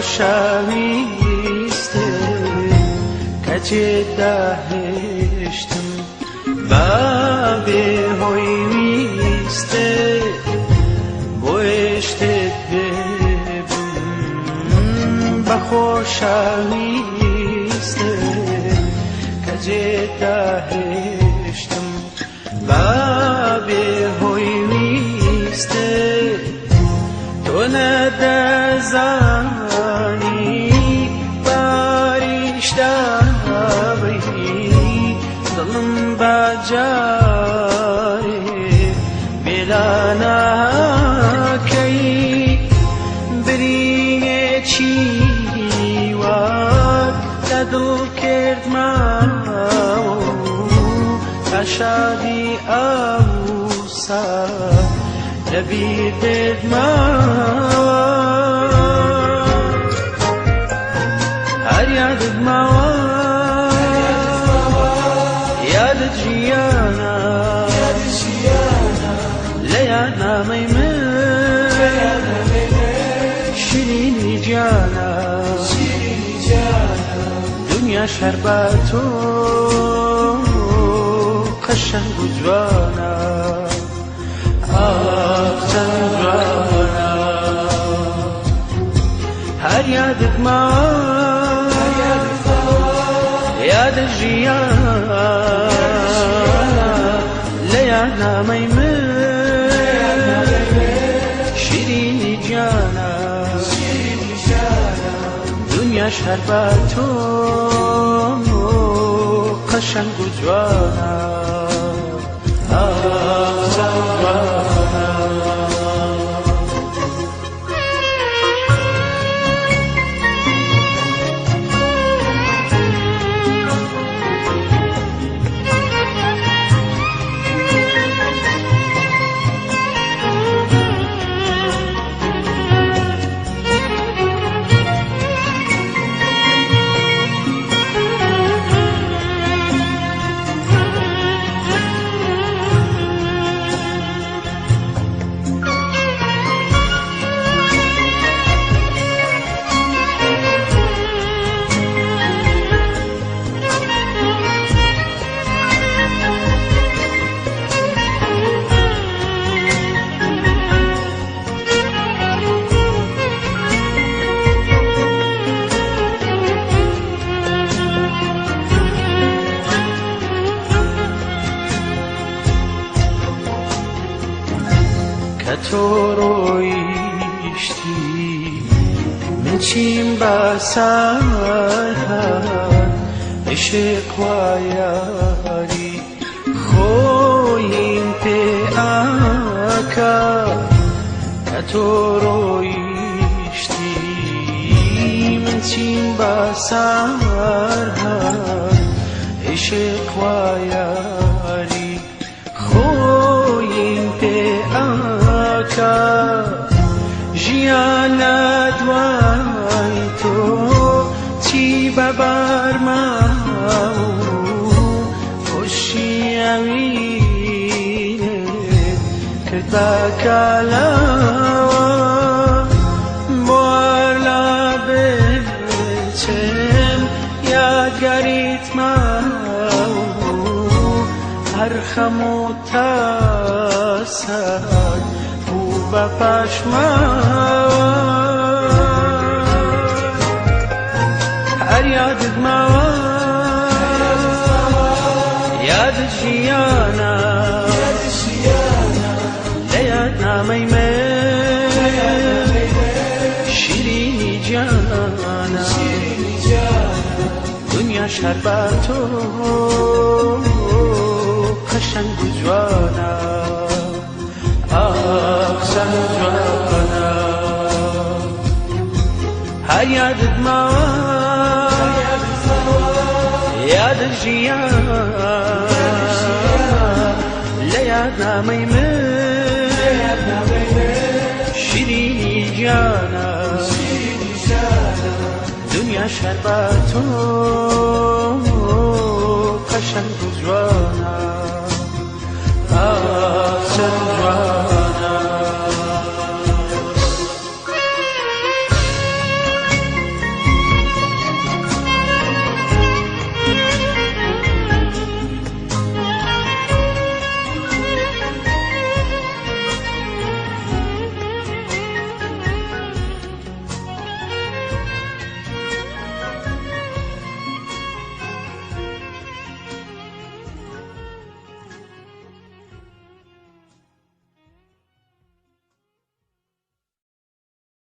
خۆشەویستە کە جێداهێشتم بە بێهۆی ویستە بۆ هێشتت بێبم بە خۆشەویستە کە جێداهێشتم بە بێهۆی ویستە تۆ نەدەزانی باریشتاوی دڵم بەجارێ بێلا ناکەی برینێکی وات لە دڵ کردماوە تا شادی ئەوسا لەبیر بێدماوە هەر یادت ماوە یادت ژیانە لە یادنامەی من شیرینی گیانە دنیاش هەر بە تۆ قەشەنگ و جوانە چەند جوانە هەر یادت ماوە یادت ژیانە لە یادنامەی من شیرینی گیانە دنیاش هەر بە تۆ قەشەنگ و جوانە چەند جوانە کە تۆ ڕۆیشتی من چیم بە سەر هات عشق وایاری خۆیم پێ ئاکا کە تۆ ڕۆیشتی من چیم بە سەر هات عشق وایاری خۆیم پێ ژیانە دوای تۆ چی بەبەرماوە خۆشی ئەوینت کرد بە کالاوە بۆ هەر لە بچم یادگاریت ماوە هەر خەموو تاسەد بە پاشماوە هەر یادت ماوە یادت ژیانە لە یادنامەی من شیرینی گیانە دنیاش هەر بە تۆ قەشەنگ و جوانە چەند جوانە هەر یادت ماوە یادت ژیانە لە یادنامەی من شیرینی گیانە دنیاش هەر بە تۆ قەشەنگ و جوانە چەند جوانە